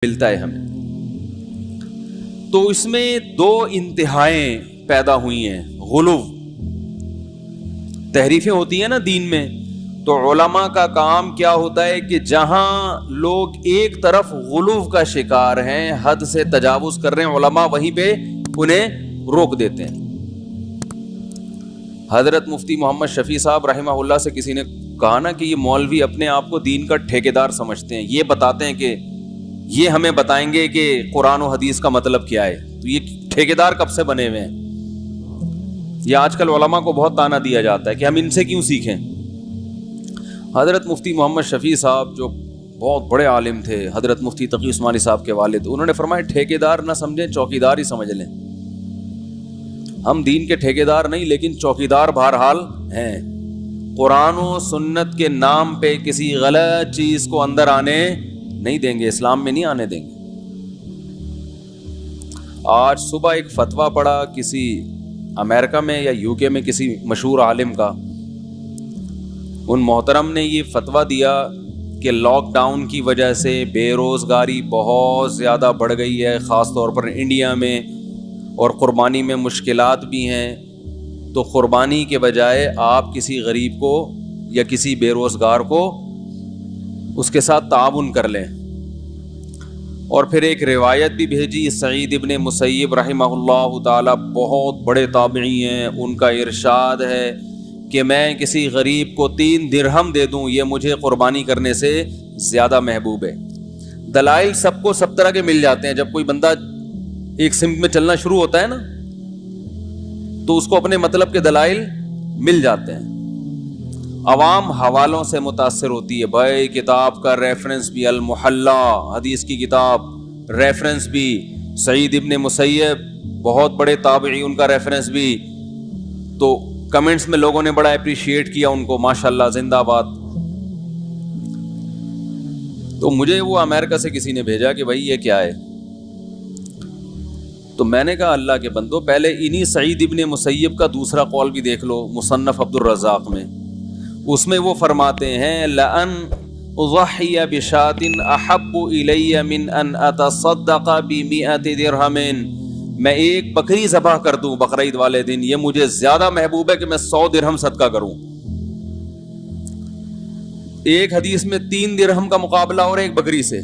ملتا ہے ہمیں. تو اس میں دو انتہائیں پیدا ہوئی ہیں. غلو، تحریفیں ہوتی ہیں نا دین میں، تو علماء کا کام کیا ہوتا ہے کہ جہاں لوگ ایک طرف غلو کا شکار ہیں، حد سے تجاوز کر رہے ہیں، علماء وہیں پہ انہیں روک دیتے ہیں. حضرت مفتی محمد شفیع صاحب رحمہ اللہ سے کسی نے کہا نا کہ یہ مولوی اپنے آپ کو دین کا ٹھیکیدار سمجھتے ہیں، یہ بتاتے ہیں کہ یہ ہمیں بتائیں گے کہ قرآن و حدیث کا مطلب کیا ہے. تو یہ ٹھیکیدار کب سے بنے ہوئے ہیں؟ یہ آج کل علماء کو بہت تانا دیا جاتا ہے کہ ہم ان سے کیوں سیکھیں. حضرت مفتی محمد شفیع صاحب جو بہت بڑے عالم تھے، حضرت مفتی تقی عثمانی صاحب کے والد، انہوں نے فرمایا ٹھیکیدار نہ سمجھیں، چوکیدار ہی سمجھ لیں. ہم دین کے ٹھیکیدار نہیں لیکن چوکیدار بہرحال ہیں. قرآن و سنت کے نام پہ کسی غلط چیز کو اندر آنے نہیں دیں گے، اسلام میں نہیں آنے دیں گے. آج صبح ایک فتویٰ پڑھا کسی امریکہ میں یا یو کے میں کسی مشہور عالم کا. ان محترم نے یہ فتویٰ دیا کہ لاک ڈاؤن کی وجہ سے بے روزگاری بہت زیادہ بڑھ گئی ہے، خاص طور پر انڈیا میں، اور قربانی میں مشکلات بھی ہیں. تو قربانی کے بجائے آپ کسی غریب کو یا کسی بے روزگار کو اس کے ساتھ تعاون کر لیں. اور پھر ایک روایت بھی بھیجی سعید ابن مسیب رحمہ اللہ تعالی، بہت بڑے تابعی ہیں. ان کا ارشاد ہے کہ میں کسی غریب کو 3 درہم دے دوں، یہ مجھے قربانی کرنے سے زیادہ محبوب ہے. دلائل سب کو سب طرح کے مل جاتے ہیں. جب کوئی بندہ ایک سمت میں چلنا شروع ہوتا ہے نا تو اس کو اپنے مطلب کے دلائل مل جاتے ہیں. عوام حوالوں سے متاثر ہوتی ہے. بھائی کتاب کا ریفرنس بھی المحلہ، حدیث کی کتاب، ریفرنس بھی سعید ابن مسیب، بہت بڑے تابعی، ان کا ریفرنس بھی. تو کمنٹس میں لوگوں نے بڑا اپریشیٹ کیا ان کو، ماشاءاللہ زندہ باد. تو مجھے وہ امریکہ سے کسی نے بھیجا کہ بھائی یہ کیا ہے. تو میں نے کہا اللہ کے بندو، پہلے انہی سعید ابن مسیب کا دوسرا قول بھی دیکھ لو، مصنف عبد الرزاق میں. اس میں وہ فرماتے ہیں لَأَنْ أُضَحِّيَ بِشَاةٍ أَحَبُّ إِلَيَّ مِنْ أَنْ أَتَصَدَّقَ بِمِئَةِ دِرْهَمٍ، میں ایک بکری ذبح کر دوں بقرعید والے دن، یہ مجھے زیادہ محبوب ہے کہ میں 100 درہم صدقہ کروں. ایک حدیث میں 3 درہم کا مقابلہ اور ایک بکری سے،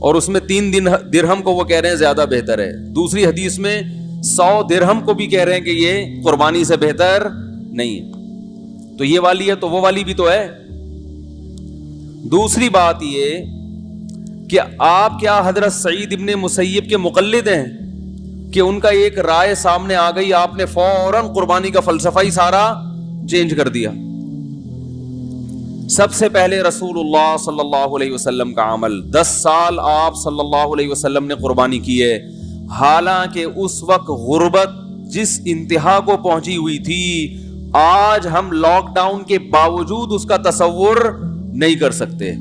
اور اس میں 3 درہم کو وہ کہہ رہے ہیں زیادہ بہتر ہے. دوسری حدیث میں 100 درہم کو بھی کہہ رہے ہیں کہ یہ قربانی سے بہتر نہیں ہے. تو یہ والی ہے تو وہ والی بھی تو ہے. دوسری بات یہ کہ آپ کیا حضرت سعید ابن مسیب کے مقلد ہیں کہ ان کا ایک رائے سامنے آ گئی، آپ نے فوراً قربانی کا فلسفہ ہی سارا چینج کر دیا. سب سے پہلے رسول اللہ صلی اللہ علیہ وسلم کا عمل، 10 سال آپ صلی اللہ علیہ وسلم نے قربانی کی ہے، حالانکہ اس وقت غربت جس انتہا کو پہنچی ہوئی تھی، آج ہم لاک ڈاؤن کے باوجود اس کا تصور نہیں کر سکتے.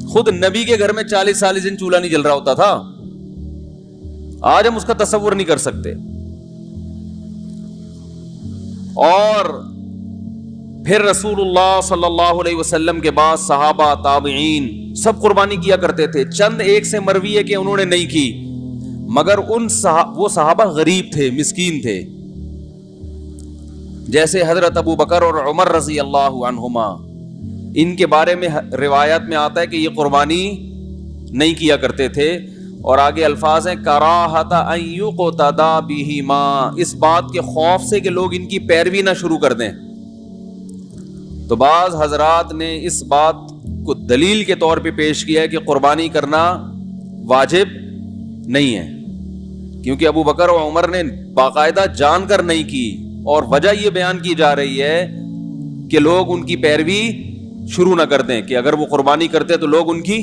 خود نبی کے گھر میں 40 دن چولہا نہیں جل رہا ہوتا تھا، آج ہم اس کا تصور نہیں کر سکتے. اور پھر رسول اللہ صلی اللہ علیہ وسلم کے بعد صحابہ، تابعین سب قربانی کیا کرتے تھے. چند ایک سے مروی ہے کہ انہوں نے نہیں کی، مگر وہ صحابہ غریب تھے، مسکین تھے. جیسے حضرت ابو بکر اور عمر رضی اللہ عنہما، ان کے بارے میں روایات میں آتا ہے کہ یہ قربانی نہیں کیا کرتے تھے. اور آگے الفاظ ہیں کراہۃ ان یقتدی بہما، اس بات کے خوف سے کہ لوگ ان کی پیروی نہ شروع کر دیں. تو بعض حضرات نے اس بات کو دلیل کے طور پہ پیش کیا ہے کہ قربانی کرنا واجب نہیں ہے، کیونکہ ابو بکر و عمر نے باقاعدہ جان کر نہیں کی. اور وجہ یہ بیان کی جا رہی ہے کہ لوگ ان کی پیروی شروع نہ کر دیں، کہ اگر وہ قربانی کرتے تو لوگ ان کی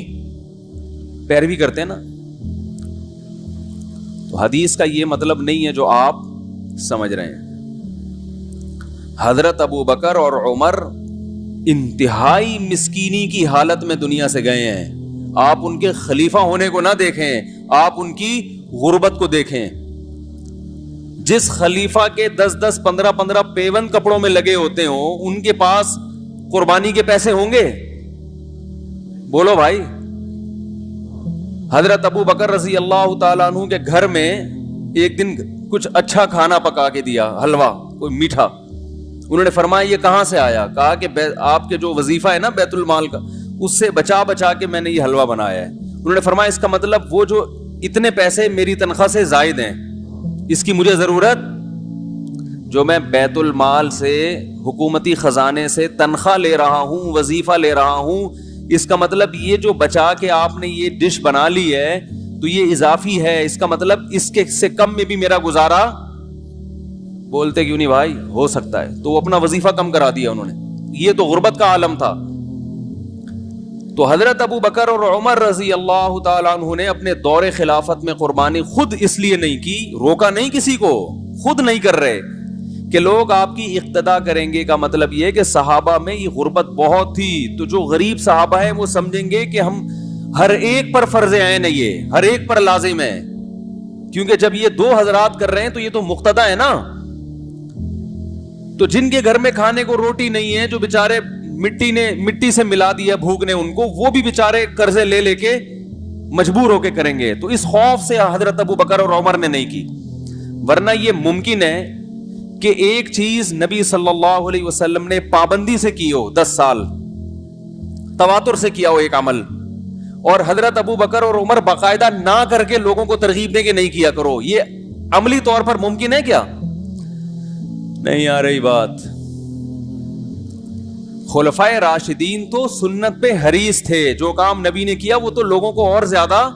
پیروی کرتے نا. تو حدیث کا یہ مطلب نہیں ہے جو آپ سمجھ رہے ہیں. حضرت ابو بکر اور عمر انتہائی مسکینی کی حالت میں دنیا سے گئے ہیں. آپ ان کے خلیفہ ہونے کو نہ دیکھیں، آپ ان کی غربت کو دیکھیں. جس خلیفہ کے 10 15 پیون کپڑوں میں لگے ہوتے ہوں، ان کے پاس قربانی کے پیسے ہوں گے؟ بولو بھائی. حضرت ابو بکر رضی اللہ تعالیٰ عنہ کے گھر میں ایک دن کچھ اچھا کھانا پکا کے دیا, حلوہ کوئی میٹھا. انہوں نے فرمایا یہ کہاں سے آیا؟ کہا کہ آپ کے جو وظیفہ ہے نا بیت المال کا, اس سے بچا بچا کے میں نے یہ حلوہ بنایا ہے. انہوں نے فرمایا اس کا مطلب وہ جو اتنے پیسے میری تنخواہ سے زائد ہیں, اس کی مجھے ضرورت, جو میں بیت المال سے حکومتی خزانے سے تنخواہ لے رہا ہوں, وظیفہ لے رہا ہوں, اس کا مطلب یہ جو بچا کے آپ نے یہ ڈش بنا لی ہے تو یہ اضافی ہے, اس کا مطلب اس کے سے کم میں بھی میرا گزارا. بولتے کیوں نہیں بھائی, ہو سکتا ہے. تو وہ اپنا وظیفہ کم کرا دیا انہوں نے. یہ تو غربت کا عالم تھا. تو حضرت ابو بکر اور عمر رضی اللہ تعالیٰ عنہ نے اپنے دور خلافت میں قربانی خود اس لیے نہیں کی, روکا نہیں کسی کو, خود نہیں کر رہے کہ لوگ آپ کی اقتدا کریں گے. کا مطلب یہ کہ صحابہ میں یہ غربت بہت تھی, تو جو غریب صحابہ ہیں وہ سمجھیں گے کہ ہم ہر ایک پر فرض عین ہے, یہ ہر ایک پر لازم ہے, کیونکہ جب یہ دو حضرات کر رہے ہیں تو یہ تو مقتدا ہے نا. تو جن کے گھر میں کھانے کو روٹی نہیں ہے, جو بیچارے مٹی سے ملا دیا بھوک نے ان کو, وہ بھی بیچارے قرضے لے لے کے مجبور ہو کے کریں گے. تو اس خوف سے حضرت ابو بکر اور عمر نے نہیں کی. ورنہ یہ ممکن ہے کہ ایک چیز نبی صلی اللہ علیہ وسلم نے پابندی سے کی ہو, 10 سال تواتر سے کیا ہو ایک عمل, اور حضرت ابو بکر اور عمر باقاعدہ نہ کر کے لوگوں کو ترغیب دے کے نہیں کیا کرو. یہ عملی طور پر ممکن ہے کیا؟ نہیں آ رہی بات. خلفائے راشدین تو سنت پہ حریص تھے, جو کام نبی نے کیا وہ تو لوگوں کو اور زیادہ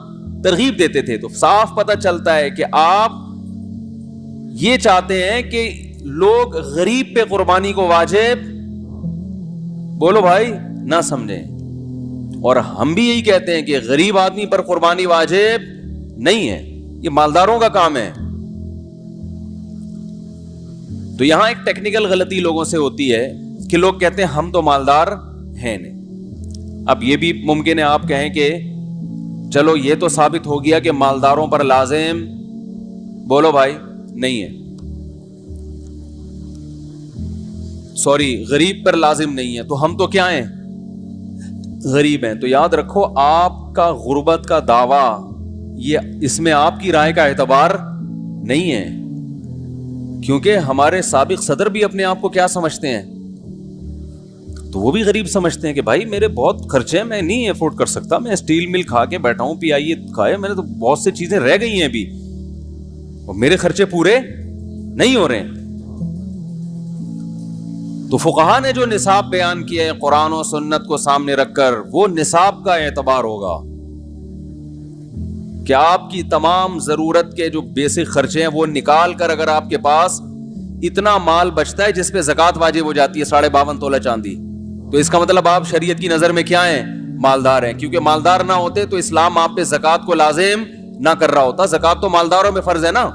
ترغیب دیتے تھے. تو صاف پتہ چلتا ہے کہ آپ یہ چاہتے ہیں کہ لوگ غریب پہ قربانی کو واجب, بولو بھائی, نہ سمجھیں. اور ہم بھی یہی کہتے ہیں کہ غریب آدمی پر قربانی واجب نہیں ہے, یہ مالداروں کا کام ہے. تو یہاں ایک ٹیکنیکل غلطی لوگوں سے ہوتی ہے کہ لوگ کہتے ہیں ہم تو مالدار ہیں نہیں. اب یہ بھی ممکن ہے آپ کہیں کہ چلو یہ تو ثابت ہو گیا کہ مالداروں پر لازم, بولو بھائی, نہیں ہے, سوری غریب پر لازم نہیں ہے. تو ہم تو کیا ہیں؟ غریب ہیں. تو یاد رکھو آپ کا غربت کا دعویٰ, یہ اس میں آپ کی رائے کا اعتبار نہیں ہے, کیونکہ ہمارے سابق صدر بھی اپنے آپ کو کیا سمجھتے ہیں؟ تو وہ بھی غریب سمجھتے ہیں کہ بھائی میرے بہت خرچے ہیں, میں نہیں افورڈ کر سکتا, میں اسٹیل مل کھا کے بیٹھا ہوں, پی آئی کھائے, میں نے تو بہت سی چیزیں رہ گئی ہیں ابھی, اور میرے خرچے پورے نہیں ہو رہے ہیں. تو فقہاء نے جو نصاب بیان کیا ہے قرآن و سنت کو سامنے رکھ کر, وہ نصاب کا اعتبار ہوگا کہ آپ کی تمام ضرورت کے جو بیسک خرچے ہیں وہ نکال کر, اگر آپ کے پاس اتنا مال بچتا ہے جس پہ زکوٰۃ واجب ہو جاتی ہے 52.5 تولہ چاندی, تو اس کا مطلب آپ شریعت کی نظر میں کیا ہیں؟ مالدار ہیں. کیونکہ مالدار نہ ہوتے تو اسلام آپ پہ زکوٰۃ کو لازم نہ کر رہا ہوتا, زکوٰۃ تو مالداروں میں فرض ہے نا.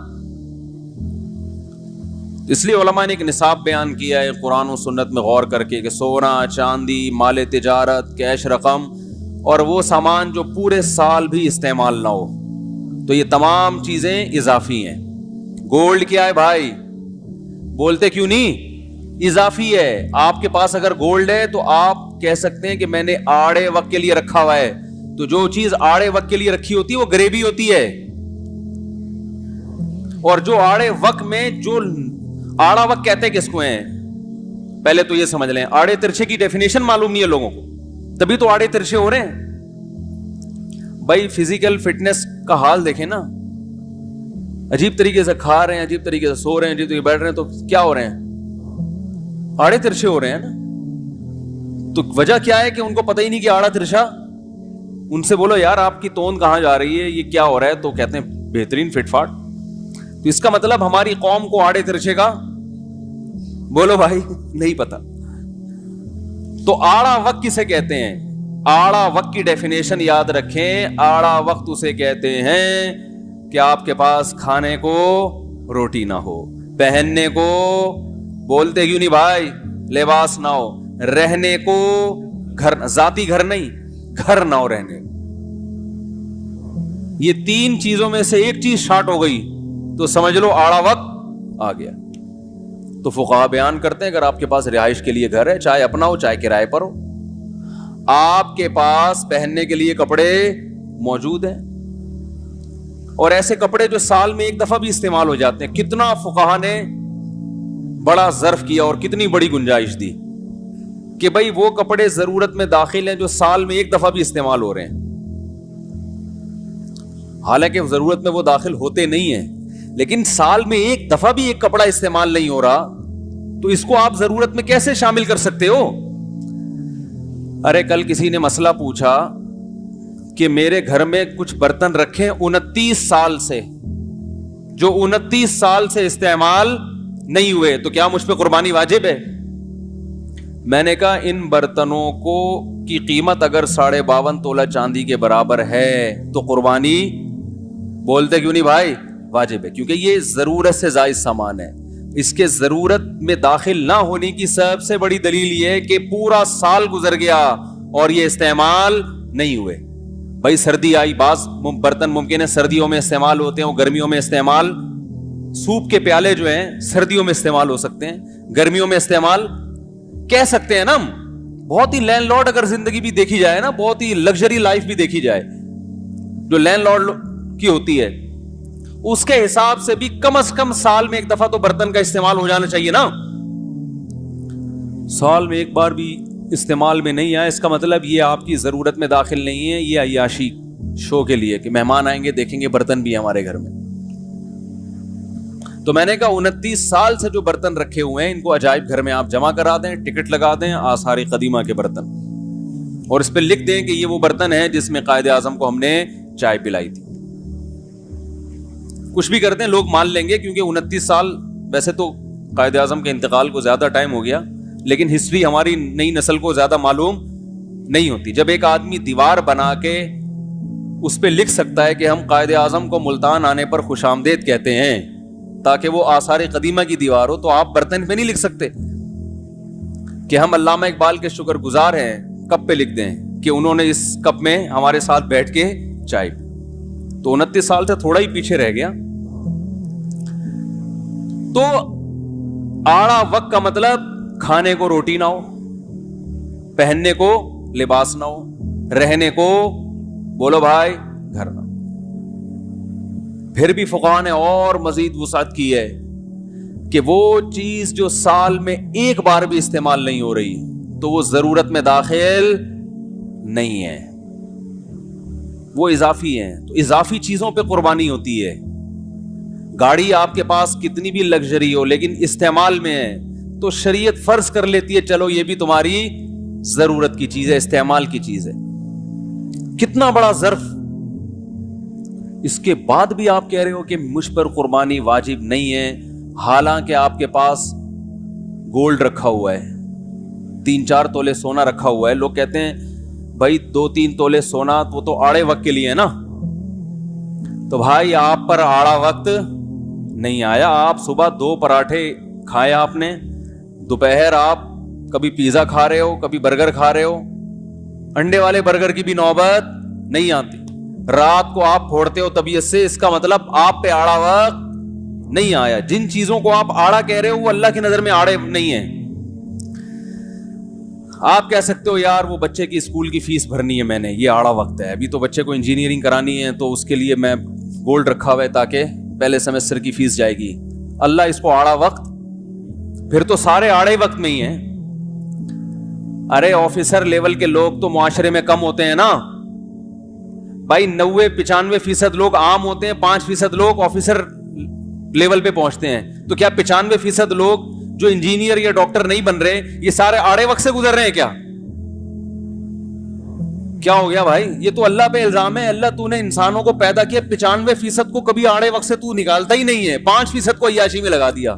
اس لیے علماء نے ایک نصاب بیان کیا ہے قرآن و سنت میں غور کر کے کہ سونا, چاندی, مال تجارت, کیش رقم اور وہ سامان جو پورے سال بھی استعمال نہ ہو, تو یہ تمام چیزیں اضافی ہیں. گولڈ کیا ہے بھائی؟ بولتے کیوں نہیں؟ اضافی ہے. آپ کے پاس اگر گولڈ ہے تو آپ کہہ سکتے ہیں کہ میں نے آڑے وقت کے لیے رکھا ہوا ہے. تو جو چیز آڑے وقت کے لیے رکھی ہوتی ہے وہ گریبی ہوتی ہے, اور جو آڑے وقت میں, جو آڑا وقت کہتے کس کو ہیں پہلے تو یہ سمجھ لیں. آڑے ترچھے کی ڈیفینیشن معلوم نہیں ہے لوگوں کو, تبھی تو آڑے ترچھے ہو رہے ہیں. بھائی فزیکل فٹنس کا حال دیکھیں نا, عجیب طریقے سے کھا رہے ہیں, عجیب طریقے سے سو رہے ہیں, عجیب طریقے سے بیٹھ رہے ہیں, تو کیا ہو رہے ہیں؟ آڑے ترچھے ہو رہے ہیں نا. تو وجہ کیا ہے کہ ان کو پتہ ہی نہیں کہ آڑا ترچھا. ان سے بولو یار آپ کی توند کہاں جا رہی ہے, یہ کیا ہو رہا ہے, تو کہتے ہیں بہترین فٹ فاٹ. تو اس کا مطلب ہماری قوم کو آڑے ترچھے کا, بولو بھائی, نہیں پتا. تو آڑا وقت کسے کہتے ہیں؟ آڑا وقت کی ڈیفینیشن یاد رکھیں. آڑا وقت اسے کہتے ہیں کہ آپ کے پاس کھانے کو روٹی نہ ہو, پہننے کو, بولتے کیوں نہیں بھائی, لباس نہ ہو, رہنے کو گھر, ذاتی گھر نہیں, گھر نہ ہو رہنے. یہ 3 چیزوں میں سے ایک چیز شارٹ ہو گئی تو سمجھ لو آڑا وقت آ گیا. تو فقہاء بیان کرتے ہیں اگر آپ کے پاس رہائش کے لیے گھر ہے, چاہے اپنا ہو چاہے کرائے پر ہو, آپ کے پاس پہننے کے لیے کپڑے موجود ہیں, اور ایسے کپڑے جو سال میں ایک دفعہ بھی استعمال ہو جاتے ہیں. کتنا فقہا نے بڑا ظرف کیا اور کتنی بڑی گنجائش دی کہ بھائی وہ کپڑے ضرورت میں داخل ہیں جو سال میں ایک دفعہ بھی استعمال ہو رہے ہیں. حالانکہ ضرورت میں وہ داخل ہوتے نہیں ہیں, لیکن سال میں ایک دفعہ بھی ایک کپڑا استعمال نہیں ہو رہا تو اس کو آپ ضرورت میں کیسے شامل کر سکتے ہو؟ ارے کل کسی نے مسئلہ پوچھا کہ میرے گھر میں کچھ برتن رکھے 29 سال سے, جو 29 سال سے استعمال نہیں ہوئے, تو کیا مجھ پہ قربانی واجب ہے؟ میں نے کہا ان برتنوں کو کی قیمت اگر 52.5 تولہ چاندی کے برابر ہے تو قربانی بولتے کیوں نہیں بھائی؟ واجب ہے, کیونکہ یہ ضرورت سے زائد سامان ہے. اس کے ضرورت میں داخل نہ ہونے کی سب سے بڑی دلیل یہ ہے کہ پورا سال گزر گیا اور یہ استعمال نہیں ہوئے. بھائی سردی آئی, بعض برتن ممکن ہے سردیوں میں استعمال ہوتے ہیں, گرمیوں میں استعمال, سوپ کے پیالے جو ہیں سردیوں میں استعمال ہو سکتے ہیں, گرمیوں میں استعمال کہہ سکتے ہیں نا ہم. بہت ہی لینڈ لارڈ اگر زندگی بھی دیکھی جائے نا, بہت ہی لگژری لائف بھی دیکھی جائے جو لینڈ لارڈ کی ہوتی ہے, اس کے حساب سے بھی کم از کم سال میں ایک دفعہ تو برتن کا استعمال ہو جانا چاہیے نا. سال میں ایک بار بھی استعمال میں نہیں آیا, اس کا مطلب یہ آپ کی ضرورت میں داخل نہیں ہے, یہ عیاشی شو کے لیے کہ مہمان آئیں گے دیکھیں گے برتن بھی ہمارے گھر میں. تو میں نے کہا 29 سال سے جو برتن رکھے ہوئے ہیں ان کو عجائب گھر میں آپ جمع کرا دیں, ٹکٹ لگا دیں آثار قدیمہ کے برتن, اور اس پہ لکھ دیں کہ یہ وہ برتن ہے جس میں قائد اعظم کو ہم نے چائے پلائی تھی. کچھ بھی کرتے ہیں لوگ مان لیں گے, کیونکہ 29 سال ویسے تو قائد اعظم کے انتقال کو زیادہ ٹائم ہو گیا, لیکن ہسٹری ہماری نئی نسل کو زیادہ معلوم نہیں ہوتی. جب ایک آدمی دیوار بنا کے اس پہ لکھ سکتا ہے کہ ہم قائد اعظم کو ملتان آنے پر خوش آمدید کہتے ہیں تاکہ وہ آثار قدیمہ کی دیوار ہو, تو آپ برتن پہ نہیں لکھ سکتے کہ ہم علامہ اقبال کے شکر گزار ہیں, کپ پہ لکھ دیں کہ انہوں نے اس کپ میں ہمارے ساتھ بیٹھ کے چائے. تو 29 سال سے تھوڑا ہی پیچھے رہ گیا. تو آڑا وقت کا مطلب کھانے کو روٹی نہ ہو, پہننے کو لباس نہ ہو, رہنے کو بولو بھائی گھر نہ ہو. پھر بھی فقہاء نے اور مزید وسعت کی ہے کہ وہ چیز جو سال میں ایک بار بھی استعمال نہیں ہو رہی تو وہ ضرورت میں داخل نہیں ہے, وہ اضافی ہیں. تو اضافی چیزوں پہ قربانی ہوتی ہے. گاڑی آپ کے پاس کتنی بھی لگژری ہو لیکن استعمال میں ہے تو شریعت فرض کر لیتی ہے چلو یہ بھی تمہاری ضرورت کی چیز ہے, استعمال کی چیز ہے. کتنا بڑا ظرف. اس کے بعد بھی آپ کہہ رہے ہو کہ مجھ پر قربانی واجب نہیں ہے, حالانکہ آپ کے پاس گولڈ رکھا ہوا ہے, 3-4 تولے سونا رکھا ہوا ہے. لوگ کہتے ہیں بھائی 2-3 تولے سونا وہ تو آڑے وقت کے لیے ہے نا. تو بھائی آپ پر آڑا وقت نہیں آیا. آپ صبح 2 پراٹھے کھائے آپ نے, دوپہر آپ کبھی پیزا کھا رہے ہو, کبھی برگر کھا رہے ہو, انڈے والے برگر کی بھی نوبت نہیں آتی. رات کو آپ پھوڑتے ہو طبیعت سے, اس کا مطلب آپ پہ آڑا وقت نہیں آیا. جن چیزوں کو آپ آڑا کہہ رہے ہو وہ اللہ کی نظر میں آڑے نہیں ہیں. آپ کہہ سکتے ہو یار وہ بچے کی اسکول کی فیس بھرنی ہے میں نے, یہ آڑا وقت ہے, ابھی تو بچے کو انجینئرنگ کرانی ہے تو اس کے لیے میں گولڈ رکھا ہوا ہے تاکہ پہلے سیمسٹر کی فیس جائے گی. اللہ اس کو آڑا وقت, پھر تو سارے آڑے وقت میں ہی ہیں. ارے آفیسر لیول کے لوگ تو معاشرے میں کم ہوتے ہیں نا بھائی, 90-95% لوگ عام ہوتے ہیں, 5% لوگ آفیسر لیول پہ پہنچتے ہیں. تو کیا 95% لوگ جو انجینئر یا ڈاکٹر نہیں بن رہے یہ سارے آڑے وقت سے گزر رہے ہیں کیا؟ کیا ہو گیا بھائی؟ یہ تو اللہ پہ الزام ہے. اللہ تو نے انسانوں کو پیدا کیا, 95% کو کبھی آڑے وقت سے تو نکالتا ہی نہیں ہے, 5% کو عیاشی میں لگا دیا.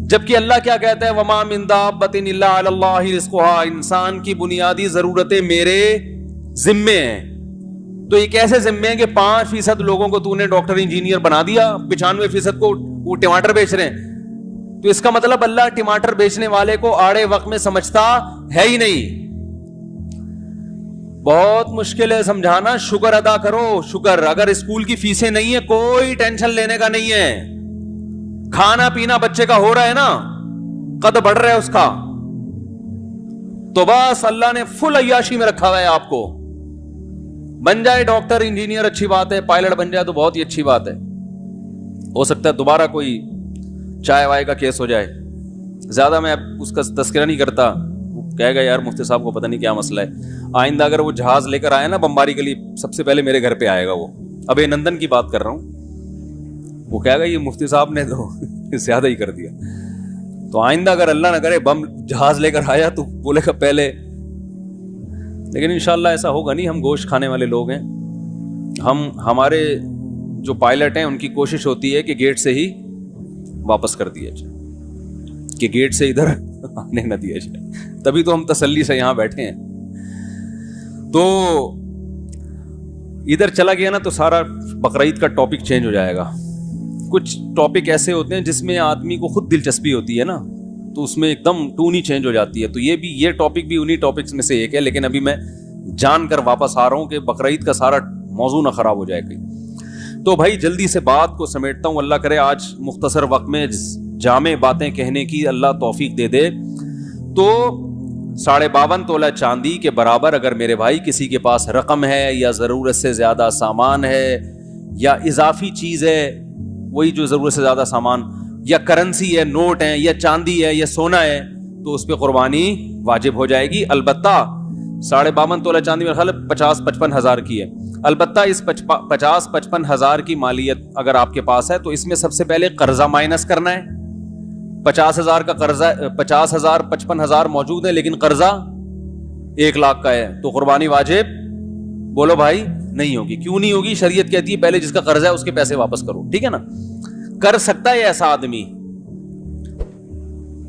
جبکہ اللہ کیا کہتا ہے, وما من دابۃ الا علی اللہ رزقها, انسان کی بنیادی ضرورتیں میرے ذمے ہیں. تو یہ کیسے ذمے ہیں کہ 5% لوگوں کو تو نے ڈاکٹر انجینئر بنا دیا, 95% کو وہ ٹماٹر بیچ رہے ہیں. تو اس کا مطلب اللہ ٹماٹر بیچنے والے کو آڑے وقت میں سمجھتا ہے ہی نہیں. بہت مشکل ہے سمجھانا. شکر ادا کرو, شکر. اگر اسکول کی فیسیں نہیں ہے کوئی ٹینشن لینے کا نہیں ہے, کھانا پینا بچے کا ہو رہا ہے نا, قد بڑھ رہا ہے اس کا, تو بس اللہ نے فل عیاشی میں رکھا ہوا ہے آپ کو. بن جائے ڈاکٹر انجینئر اچھی بات ہے, پائلٹ بن جائے تو بہت ہی اچھی بات ہے, ہو سکتا ہے دوبارہ کوئی چائے وائے کا کیس ہو جائے. زیادہ میں اس کا تذکرہ نہیں کرتا, کہے گا یار مفتی صاحب کو پتہ نہیں کیا مسئلہ ہے. آئندہ اگر وہ جہاز لے کر آئے نا بمباری کے لیے, سب سے پہلے میرے گھر پہ آئے گا وہ. ابے نندن کی بات کر رہا ہوں. وہ کہے گا یہ مفتی صاحب نے تو زیادہ ہی کر دیا. تو آئندہ اگر اللہ نہ کرے بم جہاز لے کر آیا تو بولے گا پہلے. لیکن انشاءاللہ ایسا ہوگا نہیں, ہم گوشت کھانے والے لوگ ہیں. ہمارے جو پائلٹ ہیں ان کی کوشش ہوتی ہے کہ گیٹ سے ہی واپس کر دیا جائے, کہ گیٹ سے ادھر آنے نہ دیا جائے. تبھی تو ہم تسلی سے یہاں بیٹھے ہیں. تو ادھر چلا گیا نا تو سارا بقرعید کا ٹاپک چینج ہو جائے گا. کچھ ٹاپک ایسے ہوتے ہیں جس میں آدمی کو خود دلچسپی ہوتی ہے نا, تو اس میں ایک دم ٹون ہی چینج ہو جاتی ہے. تو یہ ٹاپک بھی انہی ٹاپکس میں سے ایک ہے. لیکن ابھی میں جان کر واپس آ رہا ہوں کہ بقرعید کا سارا موضوع نہ خراب ہو جائے کہیں. تو بھائی جلدی سے بات کو سمیٹتا ہوں. اللہ کرے آج مختصر وقت میں جامع باتیں کہنے کی اللہ توفیق دے دے. تو 52.5 تولہ چاندی کے برابر اگر میرے بھائی کسی کے پاس رقم ہے یا ضرورت سے زیادہ سامان ہے یا اضافی چیز ہے, وہی جو ضرورت سے زیادہ سامان, یا کرنسی ہے, نوٹ ہے, یا چاندی ہے, یا سونا ہے, تو اس پہ قربانی واجب ہو جائے گی. البتہ 52.5 تولہ چاندی میرے خیال 50-55 ہزار کی ہے. البتہ اس 50-55 ہزار کی مالیت اگر آپ کے پاس ہے تو اس میں سب سے پہلے قرضہ مائنس کرنا ہے. 50 ہزار کا قرضہ, 50 ہزار 55 ہزار موجود ہے لیکن قرضہ 1 لاکھ کا ہے, تو قربانی واجب بولو بھائی نہیں ہوگی. کیوں نہیں ہوگی؟ شریعت کہتی ہے پہلے جس کا قرضہ ہے اس کے پیسے واپس کرو. ٹھیک ہے نا. کر سکتا ہے ایسا آدمی,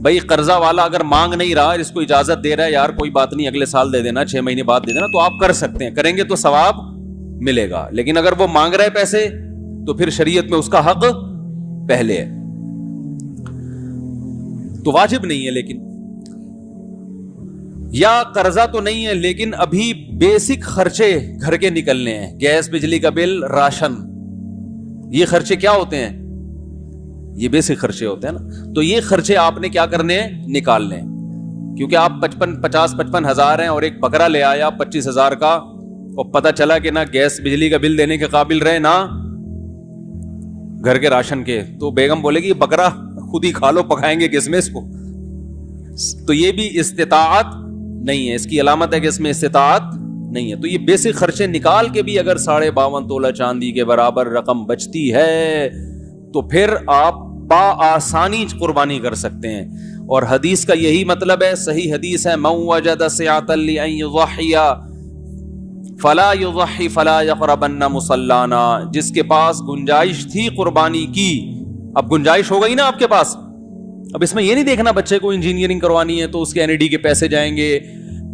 بھائی قرضہ والا اگر مانگ نہیں رہا, اس کو اجازت دے رہا ہے یار کوئی بات نہیں اگلے سال دے دینا, 6 مہینے بعد دے دینا, تو آپ کر سکتے ہیں. کریں گے تو ثواب ملے گا. لیکن اگر وہ مانگ رہا ہے پیسے تو پھر شریعت میں اس کا حق پہلے ہے, تو واجب نہیں ہے. لیکن یا قرضہ تو نہیں ہے لیکن ابھی بیسک خرچے گھر کے نکلنے ہیں, گیس, بجلی کا بل, راشن, یہ خرچے کیا ہوتے ہیں؟ یہ بیسک خرچے ہوتے ہیں نا. تو یہ خرچے آپ نے کیا کرنے ہیں؟ نکالنے ہیں. کیونکہ آپ 50-55 ہزار ہیں اور ایک بکرا لے آیا 25 ہزار کا, اور پتہ چلا کہ نہ گیس بجلی کا بل دینے کے قابل رہے نہ گھر کے راشن کے, تو بیگم بولے گی بکرا خود ہی کھا لو, پکائیں گے کس میں اس کو. تو یہ بھی استطاعت نہیں ہے, اس کی علامت ہے کہ اس میں استطاعت نہیں ہے. تو یہ بیسک خرچے نکال کے بھی اگر 52.5 تولہ چاندی کے برابر رقم بچتی ہے تو پھر آپ بآسانی قربانی کر سکتے ہیں. اور حدیث کا یہی مطلب ہے, صحیح حدیث ہے, من وجد سعة لأن يضحي فلا يضحي فلا يقربن مصلانا. جس کے پاس گنجائش تھی قربانی کی, اب گنجائش ہو گئی نا آپ کے پاس, اب اس میں یہ نہیں دیکھنا بچے کو انجینئرنگ کروانی ہے تو اس کے NED کے پیسے جائیں گے.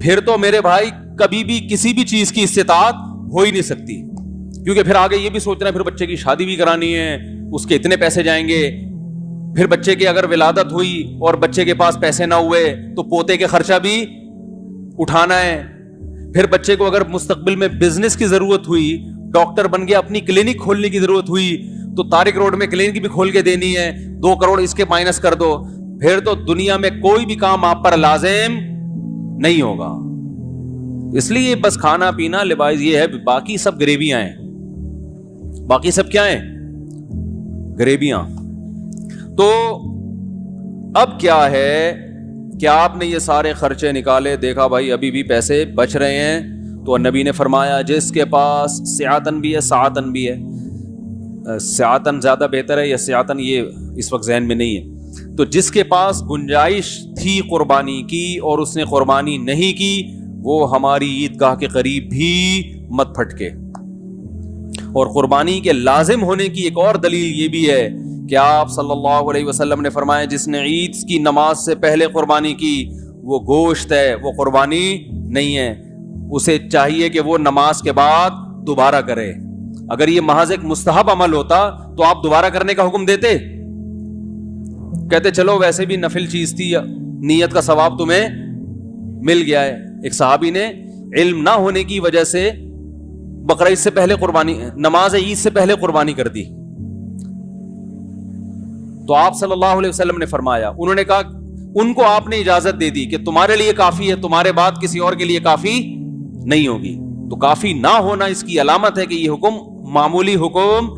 پھر تو میرے بھائی کبھی بھی کسی بھی چیز کی استطاعت ہو ہی نہیں سکتی, کیونکہ پھر آگے یہ بھی سوچنا ہے پھر بچے کی شادی بھی کرانی ہے, اس کے اتنے پیسے جائیں گے. پھر بچے کی اگر ولادت ہوئی اور بچے کے پاس پیسے نہ ہوئے تو پوتے کے خرچہ بھی اٹھانا ہے. پھر بچے کو اگر مستقبل میں بزنس کی ضرورت ہوئی, ڈاکٹر بن گیا, اپنی کلینک کھولنے کی ضرورت ہوئی, تو طارق روڈ میں کلینک بھی کھول کے دینی ہے, 2 کروڑ اس کے مائنس کر دو, پھر تو دنیا میں کوئی بھی کام آپ پر لازم نہیں ہوگا. اس لیے بس کھانا پینا لباس یہ ہے, باقی سب گریبیاں ہیں. باقی سب کیا ہیں؟ گریبیاں. تو اب کیا ہے کہ آپ نے یہ سارے خرچے نکالے, دیکھا بھائی ابھی بھی پیسے بچ رہے ہیں, تو نبی نے فرمایا جس کے پاس سعاتن بھی ہے سعاتن بھی ہے, سعاتن زیادہ بہتر ہے یا سعاتن یہ اس وقت ذہن میں نہیں ہے, تو جس کے پاس گنجائش تھی قربانی کی اور اس نے قربانی نہیں کی, وہ ہماری عیدگاہ کے قریب بھی مت پھٹکے. اور قربانی کے لازم ہونے کی ایک اور دلیل یہ بھی ہے کہ آپ صلی اللہ علیہ وسلم نے فرمایا جس نے عید کی نماز سے پہلے قربانی کی وہ گوشت ہے, وہ قربانی نہیں ہے. اسے چاہیے کہ وہ نماز کے بعد دوبارہ کرے. اگر یہ محض ایک مستحب عمل ہوتا تو آپ دوبارہ کرنے کا حکم دیتے؟ کہتے چلو ویسے بھی نفل چیز تھی, نیت کا ثواب تمہیں مل گیا ہے. ایک صحابی نے علم نہ ہونے کی وجہ سے بقرعید سے پہلے قربانی, نماز عید سے پہلے قربانی کر دی. تو آپ صلی اللہ علیہ وسلم نے فرمایا, انہوں نے کہا ان کو آپ نے اجازت دے دی کہ تمہارے لیے کافی ہے, تمہارے بعد کسی اور کے لیے کافی نہیں ہوگی. تو کافی نہ ہونا اس کی علامت ہے کہ یہ حکم معمولی حکم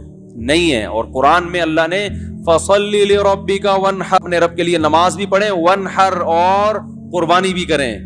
نہیں ہے. اور قرآن میں اللہ نے فَصَلِّ لِرَبِّكَ وَانْحَرْ، اپنے رب کے لیے نماز بھی پڑھیں، وَانْحَرْ اور قربانی بھی کریں.